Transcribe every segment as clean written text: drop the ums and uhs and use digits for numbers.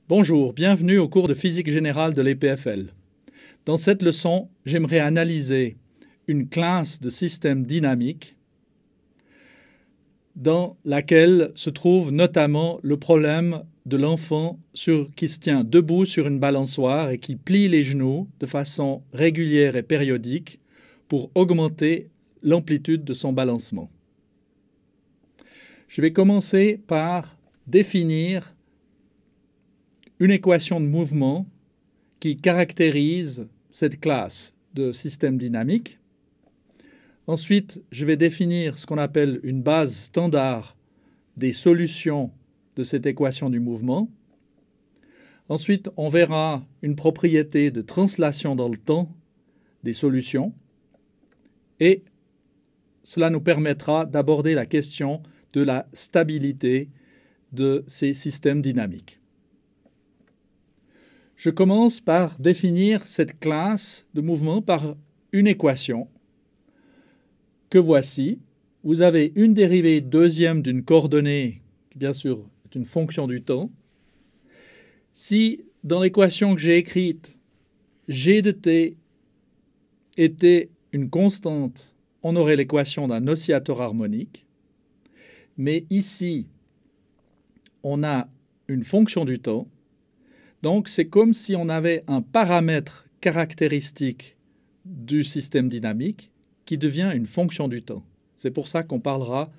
Bonjour, bienvenue au cours de physique générale de l'EPFL. Dans cette leçon, j'aimerais analyser une classe de système dynamique dans laquelle se trouve notamment le problème de l'enfant qui se tient debout sur une balançoire et qui plie les genoux de façon régulière et périodique pour augmenter l'amplitude de son balancement. Je vais commencer par définir une équation de mouvement qui caractérise cette classe de système dynamique. Ensuite, je vais définir ce qu'on appelle une base standard des solutions de cette équation du mouvement. Ensuite, on verra une propriété de translation dans le temps des solutions. Et cela nous permettra d'aborder la question de la stabilité de ces systèmes dynamiques. Je commence par définir cette classe de mouvement par une équation que voici. Vous avez une dérivée deuxième d'une coordonnée, qui bien sûr est une fonction du temps. Si dans l'équation que j'ai écrite, g de t était une constante, on aurait l'équation d'un oscillateur harmonique. Mais ici, on a une fonction du temps. Donc, c'est comme si on avait un paramètre caractéristique du système dynamique qui devient une fonction du temps. C'est pour ça qu'on parlera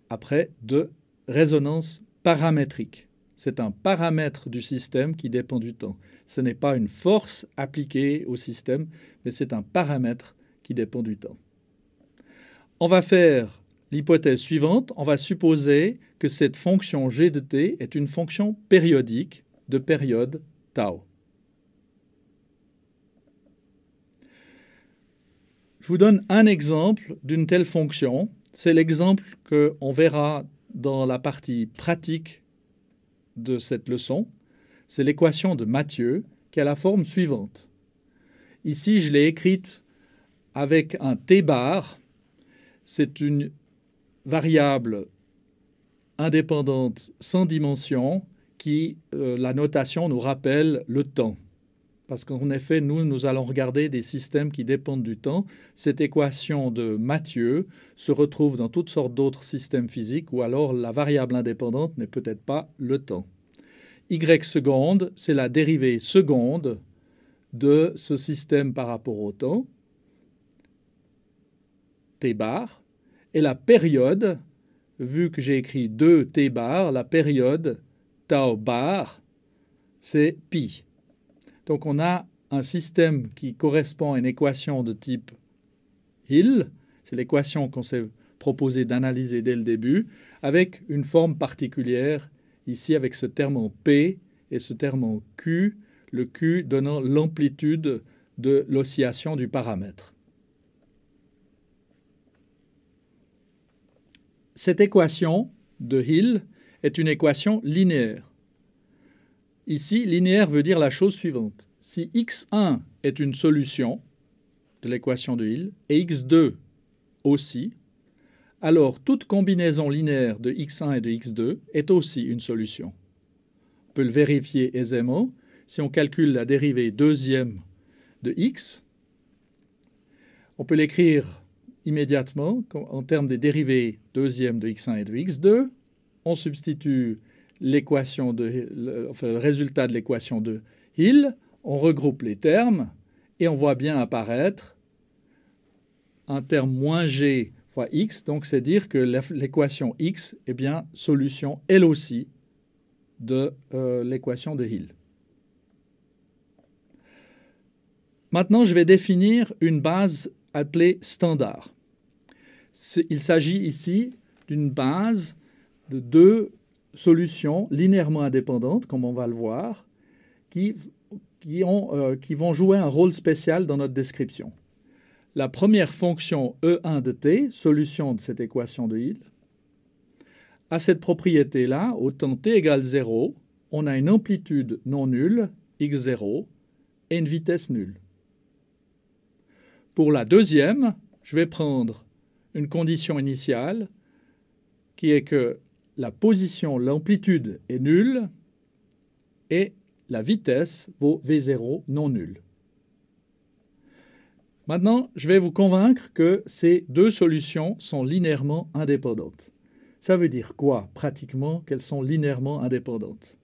après de résonance paramétrique. C'est un paramètre du système qui dépend du temps. Ce n'est pas une force appliquée au système, mais c'est un paramètre qui dépend du temps. On va faire l'hypothèse suivante. On va supposer que cette fonction g de t est une fonction périodique de période tau. Je vous donne un exemple d'une telle fonction. C'est l'exemple qu'on verra dans la partie pratique de cette leçon. C'est l'équation de Mathieu qui a la forme suivante. Ici, je l'ai écrite avec un t bar. C'est une variable indépendante sans dimension qui, la notation nous rappelle le temps. Parce qu'en effet, nous allons regarder des systèmes qui dépendent du temps. Cette équation de Mathieu se retrouve dans toutes sortes d'autres systèmes physiques où alors la variable indépendante n'est peut-être pas le temps. Y seconde, c'est la dérivée seconde de ce système par rapport au temps, t bar, et la période, vu que j'ai écrit 2 t bar, la période tau bar, c'est pi. Donc on a un système qui correspond à une équation de type Hill, c'est l'équation qu'on s'est proposé d'analyser dès le début, avec une forme particulière, ici avec ce terme en P et ce terme en Q, le Q donnant l'amplitude de l'oscillation du paramètre. Cette équation de Hill est une équation linéaire. Ici, linéaire veut dire la chose suivante. Si x1 est une solution de l'équation de Hill et x2 aussi, alors toute combinaison linéaire de x1 et de x2 est aussi une solution. On peut le vérifier aisément. Si on calcule la dérivée deuxième de x, on peut l'écrire immédiatement en termes des dérivées deuxième de x1 et de x2. On substitue le résultat de l'équation de Hill, on regroupe les termes et on voit bien apparaître un terme moins g fois x, donc c'est dire que l'équation x est bien solution elle aussi de l'équation de Hill. Maintenant, je vais définir une base appelée standard. Il s'agit ici d'une base de deux solutions linéairement indépendantes, comme on va le voir, qui vont jouer un rôle spécial dans notre description. La première fonction E1 de t, solution de cette équation de Hill, a cette propriété-là, au temps t égale 0, on a une amplitude non nulle, x0, et une vitesse nulle. Pour la deuxième, je vais prendre une condition initiale qui est que la position, l'amplitude est nulle et la vitesse vaut v0 non nul. Maintenant, je vais vous convaincre que ces deux solutions sont linéairement indépendantes. Ça veut dire quoi, pratiquement, qu'elles sont linéairement indépendantes?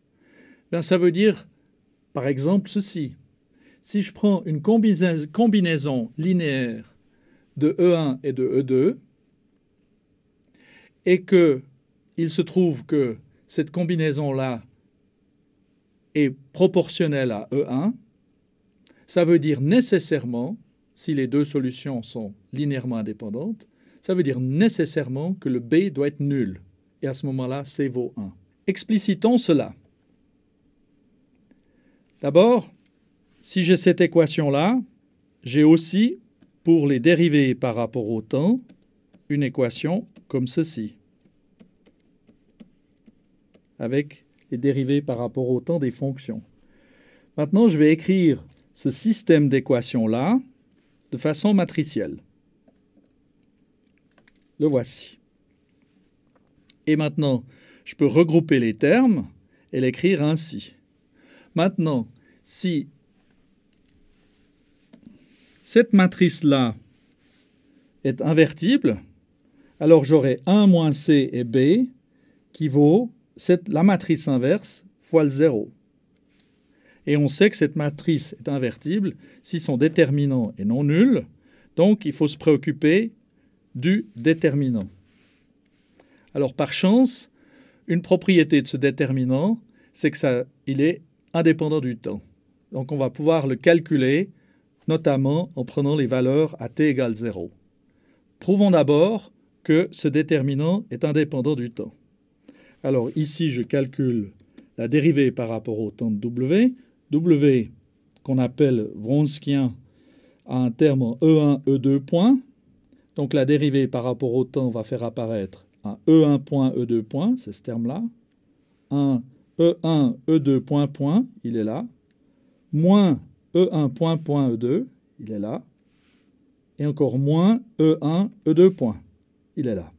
Bien, ça veut dire, par exemple, ceci. Si je prends une combinaison linéaire de E1 et de E2, et qu'il se trouve que cette combinaison-là est proportionnelle à E1, ça veut dire nécessairement, si les deux solutions sont linéairement indépendantes, ça veut dire nécessairement que le B doit être nul. Et à ce moment-là, C vaut 1. Explicitons cela. D'abord, si j'ai cette équation-là, j'ai aussi, pour les dérivées par rapport au temps, une équation comme ceci, avec les dérivées par rapport au temps des fonctions. Maintenant, je vais écrire ce système d'équations-là de façon matricielle. Le voici. Et maintenant, je peux regrouper les termes et l'écrire ainsi. Maintenant, si cette matrice-là est invertible, alors j'aurai 1 moins C et B qui vaut la matrice inverse fois le 0. Et on sait que cette matrice est invertible si son déterminant est non nul, donc il faut se préoccuper du déterminant. Alors par chance, une propriété de ce déterminant, c'est qu'il est indépendant du temps. Donc on va pouvoir le calculer, notamment en prenant les valeurs à t égale 0. Prouvons d'abord que ce déterminant est indépendant du temps. Alors ici, je calcule la dérivée par rapport au temps de W. W, qu'on appelle vronskien, a un terme en E1, E2 point. Donc la dérivée par rapport au temps va faire apparaître un E1 point, E2 point, c'est ce terme-là. Un E1, E2 point, point, il est là. Moins E1 point, point, E2, il est là. Et encore moins E1, E2 point, il est là.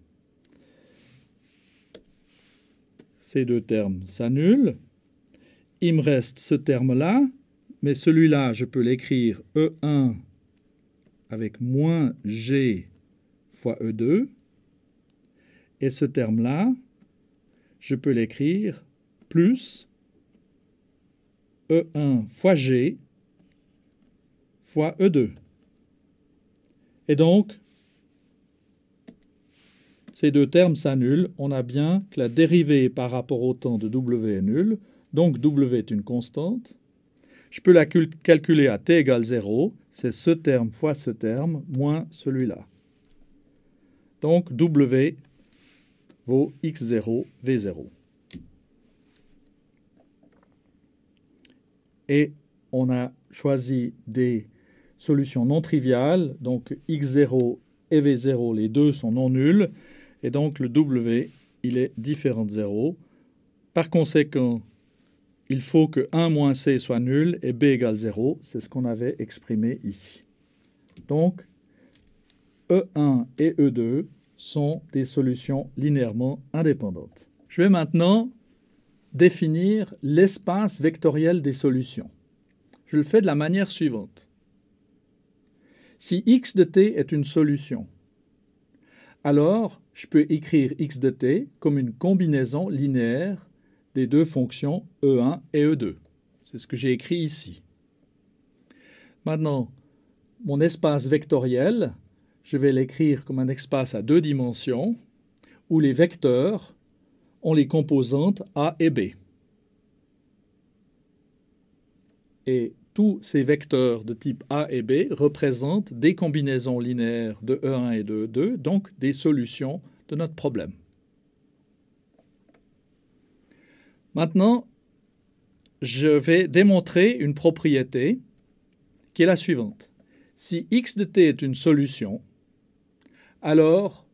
Ces deux termes s'annulent. Il me reste ce terme-là, mais celui-là, je peux l'écrire E1 avec moins G fois E2. Et ce terme-là, je peux l'écrire plus E1 fois G fois E2. Et donc, ces deux termes s'annulent. On a bien que la dérivée par rapport au temps de W est nulle. Donc W est une constante. Je peux la calculer à t égale 0. C'est ce terme fois ce terme moins celui-là. Donc W vaut x0, v0. Et on a choisi des solutions non triviales. Donc x0 et v0, les deux sont non nuls. Et donc le W, il est différent de 0. Par conséquent, il faut que 1 moins C soit nul et B égale 0. C'est ce qu'on avait exprimé ici. Donc, E1 et E2 sont des solutions linéairement indépendantes. Je vais maintenant définir l'espace vectoriel des solutions. Je le fais de la manière suivante. Si x de t est une solution, alors je peux écrire x de t comme une combinaison linéaire des deux fonctions E1 et E2. C'est ce que j'ai écrit ici. Maintenant, mon espace vectoriel, je vais l'écrire comme un espace à deux dimensions où les vecteurs ont les composantes A et B. Et tous ces vecteurs de type A et B représentent des combinaisons linéaires de E1 et de E2, donc des solutions de notre problème. Maintenant, je vais démontrer une propriété qui est la suivante. Si x de t est une solution, alors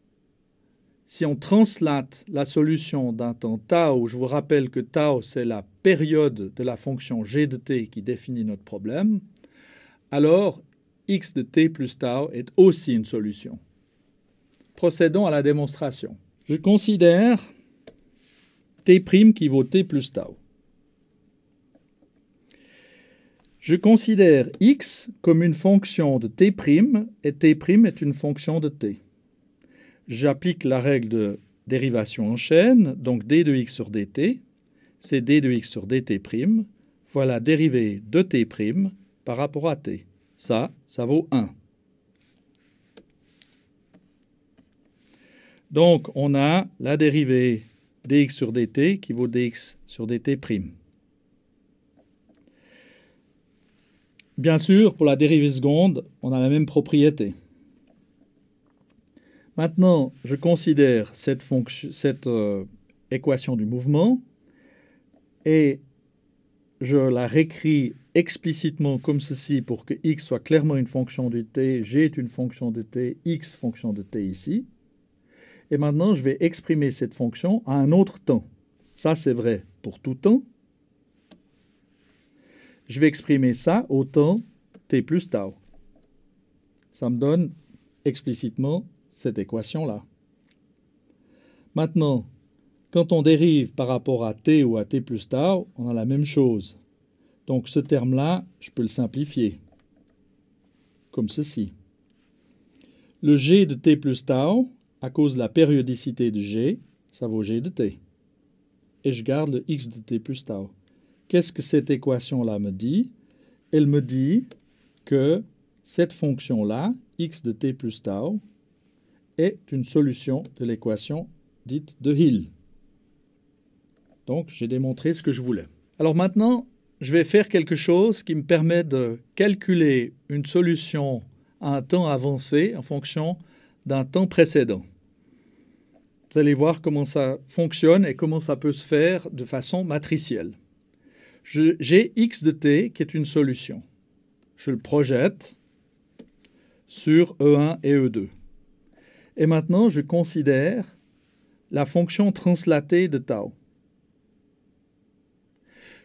si on translate la solution d'un temps tau, je vous rappelle que tau c'est la période de la fonction g de t qui définit notre problème, alors x de t plus tau est aussi une solution. Procédons à la démonstration. Je considère t' qui vaut t plus tau. Je considère x comme une fonction de t' et t' est une fonction de t. J'applique la règle de dérivation en chaîne, donc d de x sur dt, c'est d de x sur dt', fois la dérivée de t' par rapport à t. Ça vaut 1. Donc, on a la dérivée dx sur dt qui vaut dx sur dt'. Bien sûr, pour la dérivée seconde, on a la même propriété. Maintenant, je considère cette équation du mouvement et je la réécris explicitement comme ceci pour que x soit clairement une fonction de t, g est une fonction de t, x fonction de t ici. Et maintenant, je vais exprimer cette fonction à un autre temps. Ça, c'est vrai pour tout temps. Je vais exprimer ça au temps t plus tau. Ça me donne explicitement cette équation-là. Maintenant, quand on dérive par rapport à t ou à t plus tau, on a la même chose. Donc ce terme-là, je peux le simplifier, comme ceci. Le g de t plus tau, à cause de la périodicité de g, ça vaut g de t. Et je garde le x de t plus tau. Qu'est-ce que cette équation-là me dit? Elle me dit que cette fonction-là, x de t plus tau, est une solution de l'équation dite de Hill. Donc, j'ai démontré ce que je voulais. Alors maintenant, je vais faire quelque chose qui me permet de calculer une solution à un temps avancé en fonction d'un temps précédent. Vous allez voir comment ça fonctionne et comment ça peut se faire de façon matricielle. J'ai x de t qui est une solution. Je le projette sur E1 et E2. Et maintenant, je considère la fonction translatée de tau.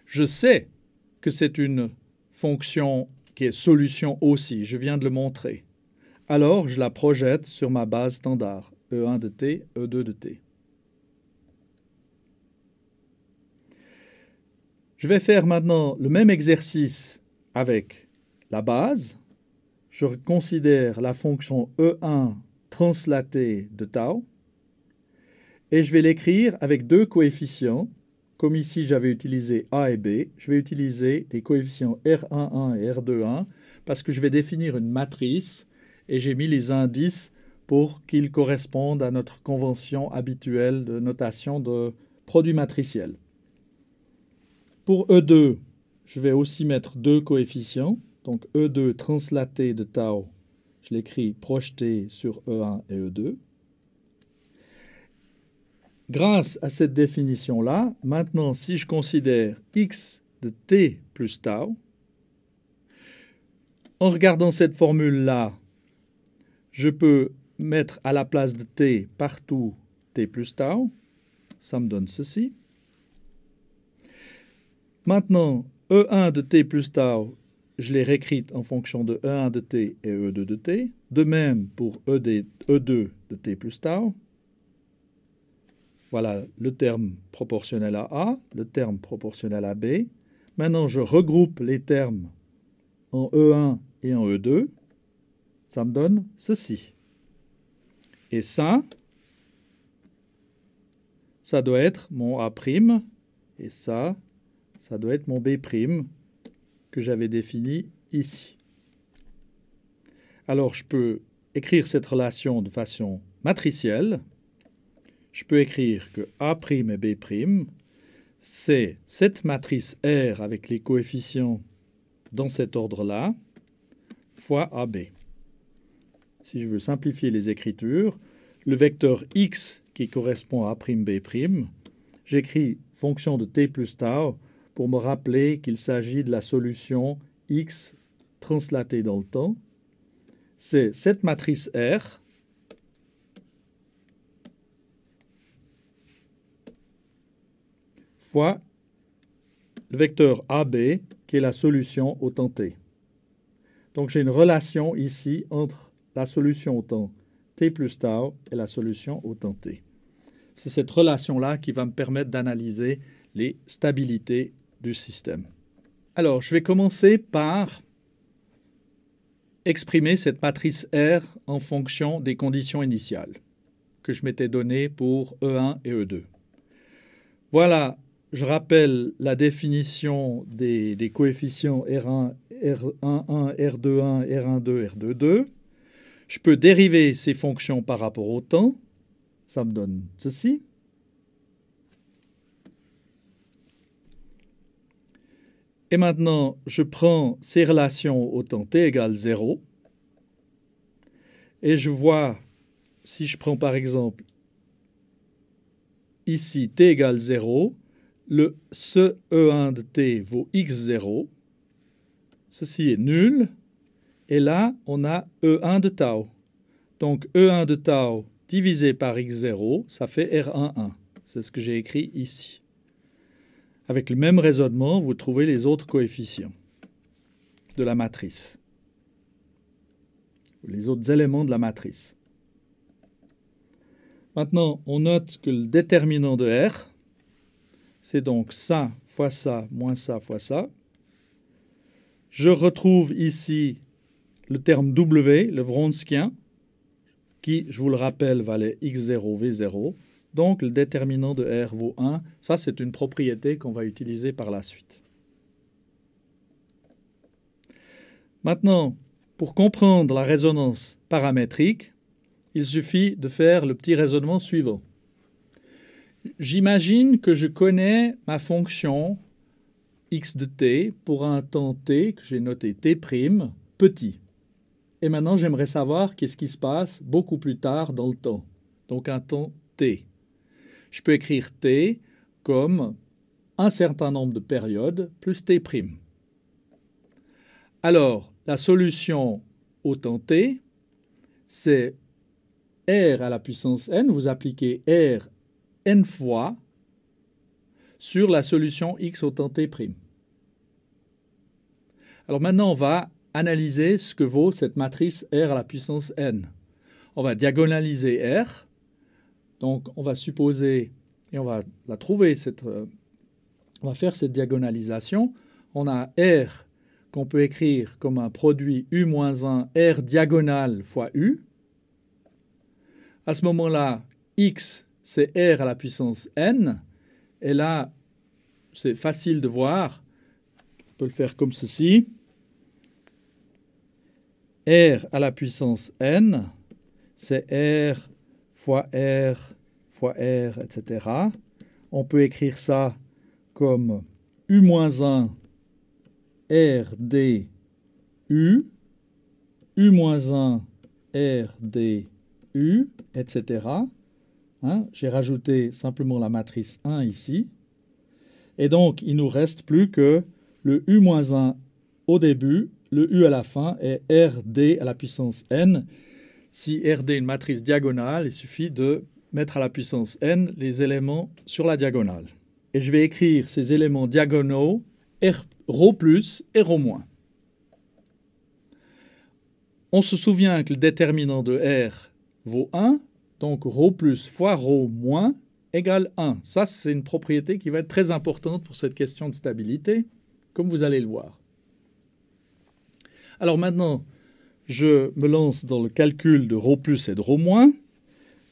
Je sais que c'est une fonction qui est solution aussi, je viens de le montrer. Alors, je la projette sur ma base standard, E1 de t, E2 de t. Je vais faire maintenant le même exercice avec la base. Je considère la fonction E1 translatée de tau et je vais l'écrire avec deux coefficients. Comme ici j'avais utilisé A et B, je vais utiliser des coefficients R11 et R21 parce que je vais définir une matrice et j'ai mis les indices pour qu'ils correspondent à notre convention habituelle de notation de produit matriciel. Pour E2, je vais aussi mettre deux coefficients. Donc E2 translaté de tau, je l'écris projeté sur E1 et E2. Grâce à cette définition-là, maintenant, si je considère x de t plus tau, en regardant cette formule-là, je peux mettre à la place de t partout t plus tau. Ça me donne ceci. Maintenant, E1 de t plus tau, je l'ai réécrite en fonction de E1 de t et E2 de t. De même pour E2 de t plus tau. Voilà le terme proportionnel à A, le terme proportionnel à B. Maintenant, je regroupe les termes en E1 et en E2. Ça me donne ceci. Et ça doit être mon A', et ça doit être mon B' que j'avais défini ici. Alors, je peux écrire cette relation de façon matricielle. Je peux écrire que A' et B', c'est cette matrice R avec les coefficients dans cet ordre-là, fois AB. Si je veux simplifier les écritures, le vecteur X qui correspond à A'B', j'écris fonction de t plus tau pour me rappeler qu'il s'agit de la solution X translatée dans le temps. C'est cette matrice R fois le vecteur AB qui est la solution au temps t. Donc j'ai une relation ici entre la solution au temps t plus tau et la solution au temps t. C'est cette relation-là qui va me permettre d'analyser les stabilités du système. Alors, je vais commencer par exprimer cette matrice R en fonction des conditions initiales que je m'étais données pour E1 et E2. Voilà, je rappelle la définition des coefficients R1, R11, R21, R12, R22. Je peux dériver ces fonctions par rapport au temps. Ça me donne ceci. Et maintenant, je prends ces relations au temps t égale 0. Et je vois, si je prends par exemple ici t égale 0, ce E1 de t vaut x0. Ceci est nul. Et là, on a E1 de tau. Donc E1 de tau divisé par x0, ça fait R11. C'est ce que j'ai écrit ici. Avec le même raisonnement, vous trouvez les autres coefficients de la matrice, les autres éléments de la matrice. Maintenant, on note que le déterminant de R, c'est donc ça fois ça, moins ça fois ça. Je retrouve ici le terme W, le Wronskien, qui, je vous le rappelle, valait x0, v0. Donc, le déterminant de R vaut 1. Ça, c'est une propriété qu'on va utiliser par la suite. Maintenant, pour comprendre la résonance paramétrique, il suffit de faire le petit raisonnement suivant. J'imagine que je connais ma fonction x de t pour un temps t, que j'ai noté t', petit. Et maintenant, j'aimerais savoir qu'est-ce qui se passe beaucoup plus tard dans le temps. Donc, un temps t. Je peux écrire t comme un certain nombre de périodes plus t'. Alors, la solution au temps t, c'est r à la puissance n. Vous appliquez r n fois sur la solution x au temps t'. Alors maintenant, on va analyser ce que vaut cette matrice r à la puissance n. On va diagonaliser r. Donc, on va supposer, et on va la trouver, on va faire cette diagonalisation. On a R qu'on peut écrire comme un produit U moins 1, R diagonale fois U. À ce moment-là, X, c'est R à la puissance N. Et là, c'est facile de voir. On peut le faire comme ceci. R à la puissance N, c'est R fois R, etc. On peut écrire ça comme U moins 1 R D U, U moins 1 R D U, etc. Hein? J'ai rajouté simplement la matrice 1 ici. Et donc, il ne nous reste plus que le U moins 1 au début, le U à la fin, et RD à la puissance n. Si RD est une matrice diagonale, il suffit de mettre à la puissance n les éléments sur la diagonale. Et je vais écrire ces éléments diagonaux ρ plus et ρ-. On se souvient que le déterminant de R vaut 1, donc ρ plus fois ρ- égale 1. Ça, c'est une propriété qui va être très importante pour cette question de stabilité, comme vous allez le voir. Alors maintenant, je me lance dans le calcul de ρ plus et de ρ-.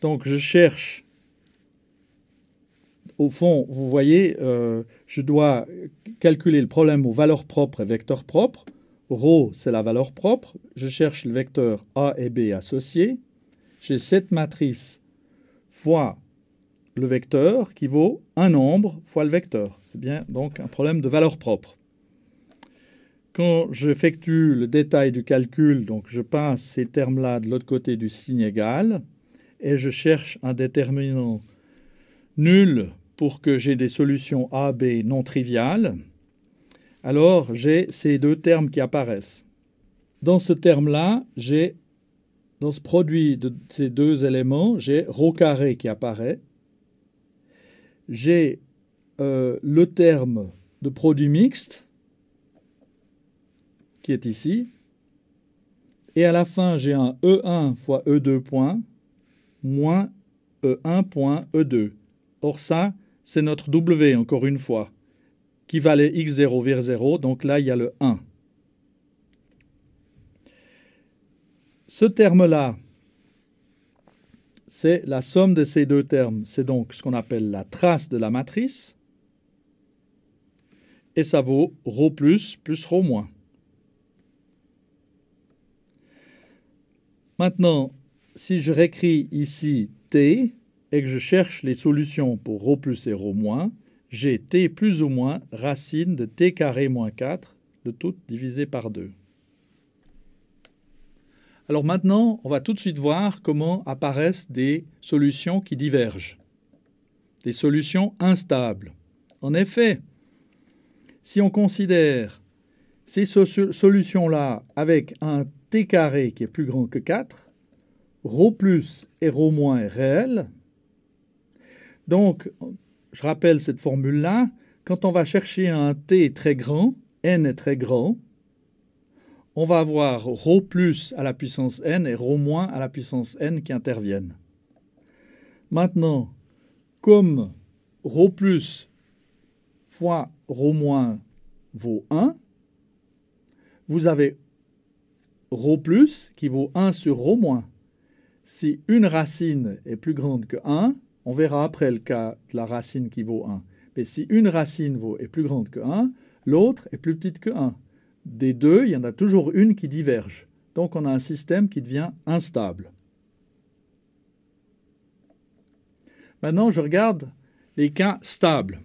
Donc je cherche, au fond, vous voyez, je dois calculer le problème aux valeurs propres et vecteurs propres. Ρ, c'est la valeur propre. Je cherche le vecteur A et B associés. J'ai cette matrice fois le vecteur qui vaut un nombre fois le vecteur. C'est bien donc un problème de valeur propre. Quand j'effectue le détail du calcul, donc je passe ces termes-là de l'autre côté du signe égal et je cherche un déterminant nul pour que j'ai des solutions A, B non triviales. Alors j'ai ces deux termes qui apparaissent. Dans ce terme-là, dans ce produit de ces deux éléments, j'ai ρ carré qui apparaît. J'ai le terme de produit mixte qui est ici. Et à la fin, j'ai un E1 fois E2 point moins E1 point E2. Or ça, c'est notre W, encore une fois. qui valait x0 vers 0, donc là il y a le 1. Ce terme-là, c'est la somme de ces deux termes. C'est donc ce qu'on appelle la trace de la matrice. Et ça vaut ρ plus ρ moins. Maintenant, si je réécris ici t et que je cherche les solutions pour ρ plus et ρ moins, j'ai t plus ou moins racine de t carré moins 4, le tout divisé par 2. Alors maintenant, on va tout de suite voir comment apparaissent des solutions qui divergent, des solutions instables. En effet, si on considère ces solutions-là avec un t carré qui est plus grand que 4, ρ plus et ρ moins est réel. Donc, je rappelle cette formule-là, quand on va chercher un t très grand, n est très grand, on va avoir ρ plus à la puissance n et ρ moins à la puissance n qui interviennent. Maintenant, comme ρ plus fois ρ moins vaut 1, vous avez ρ plus qui vaut 1 sur ρ moins. Si une racine est plus grande que 1, on verra après le cas de la racine qui vaut 1. Mais si une racine est plus grande que 1, l'autre est plus petite que 1. Des deux, il y en a toujours une qui diverge. Donc on a un système qui devient instable. Maintenant, je regarde les cas stables.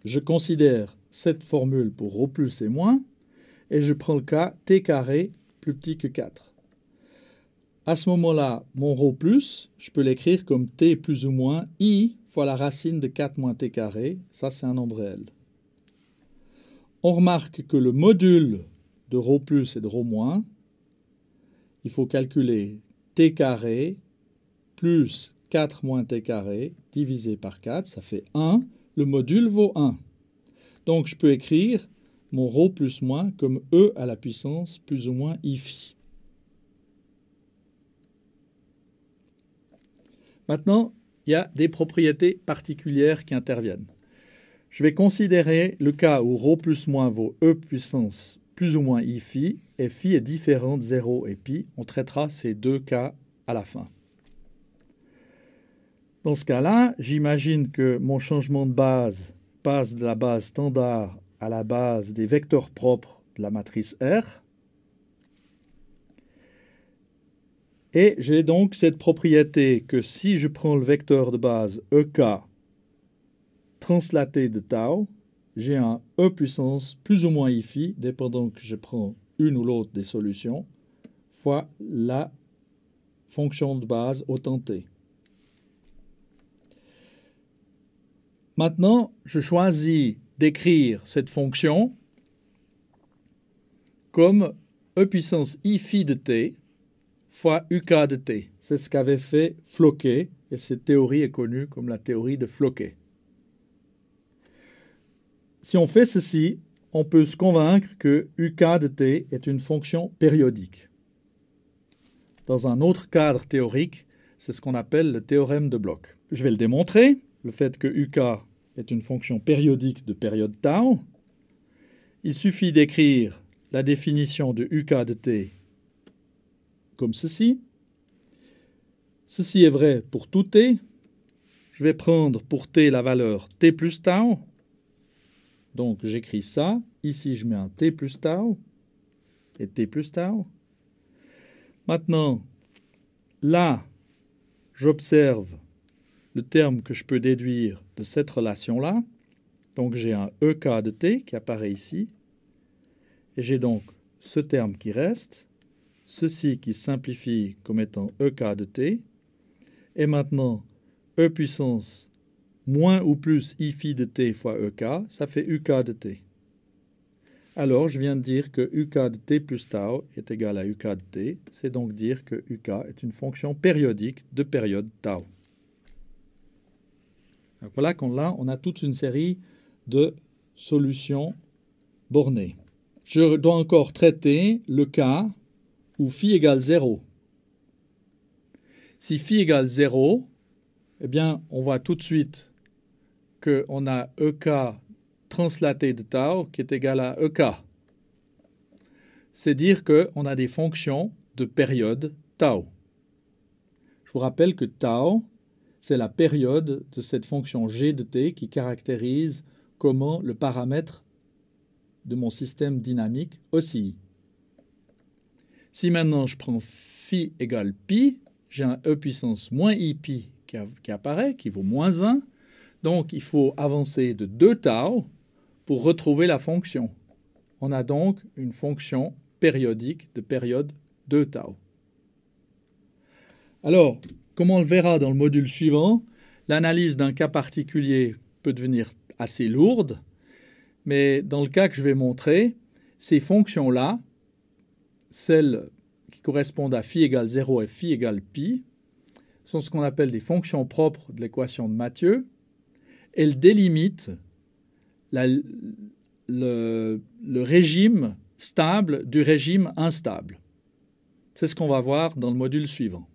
Je considère cette formule pour ρ plus et moins, et je prends le cas t carré plus petit que 4. À ce moment-là, mon ρ plus, je peux l'écrire comme t plus ou moins i fois la racine de 4 moins t carré. Ça, c'est un nombre réel. On remarque que le module de ρ plus et de ρ moins, il faut calculer t carré plus 4 moins t carré divisé par 4, ça fait 1. Le module vaut 1. Donc, je peux écrire mon ρ plus moins comme e à la puissance plus ou moins i phi. Maintenant, il y a des propriétés particulières qui interviennent. Je vais considérer le cas où ρ plus moins vaut e puissance plus ou moins i phi, et phi est différent de 0 et pi. On traitera ces deux cas à la fin. Dans ce cas-là, j'imagine que mon changement de base passe de la base standard à la base des vecteurs propres de la matrice R. Et j'ai donc cette propriété que si je prends le vecteur de base EK translaté de tau, j'ai un E puissance plus ou moins I phi, dépendant que je prends une ou l'autre des solutions, fois la fonction de base autant t. Maintenant, je choisis d'écrire cette fonction comme E puissance I phi de t fois UK de t. C'est ce qu'avait fait Floquet, et cette théorie est connue comme la théorie de Floquet. Si on fait ceci, on peut se convaincre que UK de t est une fonction périodique. Dans un autre cadre théorique, c'est ce qu'on appelle le théorème de Bloch. Je vais le démontrer, le fait que UK est une fonction périodique de période tau. Il suffit d'écrire la définition de UK de t comme ceci. Ceci est vrai pour tout t. Je vais prendre pour t la valeur t plus tau. Donc j'écris ça. Ici, je mets un t plus tau et t plus tau. Maintenant, là, j'observe le terme que je peux déduire de cette relation-là. Donc j'ai un EK de t qui apparaît ici. Et j'ai donc ce terme qui reste. Ceci qui simplifie comme étant EK de t. Et maintenant, E puissance moins ou plus I phi de t fois EK, ça fait UK de t. Alors, je viens de dire que UK de t plus tau est égal à UK de t. C'est donc dire que UK est une fonction périodique de période tau. Donc voilà qu'on là, on a toute une série de solutions bornées. Je dois encore traiter le cas où phi égale 0. Si phi égale 0, eh bien, on voit tout de suite qu'on a EK translaté de tau qui est égal à EK. C'est dire qu'on a des fonctions de période tau. Je vous rappelle que tau, c'est la période de cette fonction g de t qui caractérise comment le paramètre de mon système dynamique oscille. Si maintenant je prends phi égale pi, j'ai un e puissance moins i pi qui apparaît, qui vaut moins 1. Donc il faut avancer de 2 tau pour retrouver la fonction. On a donc une fonction périodique de période 2 tau. Alors, comme on le verra dans le module suivant, l'analyse d'un cas particulier peut devenir assez lourde, mais dans le cas que je vais montrer, ces fonctions-là, celles qui correspondent à phi égale 0 et phi égale pi, sont ce qu'on appelle des fonctions propres de l'équation de Mathieu. Elles délimitent le régime stable du régime instable. C'est ce qu'on va voir dans le module suivant.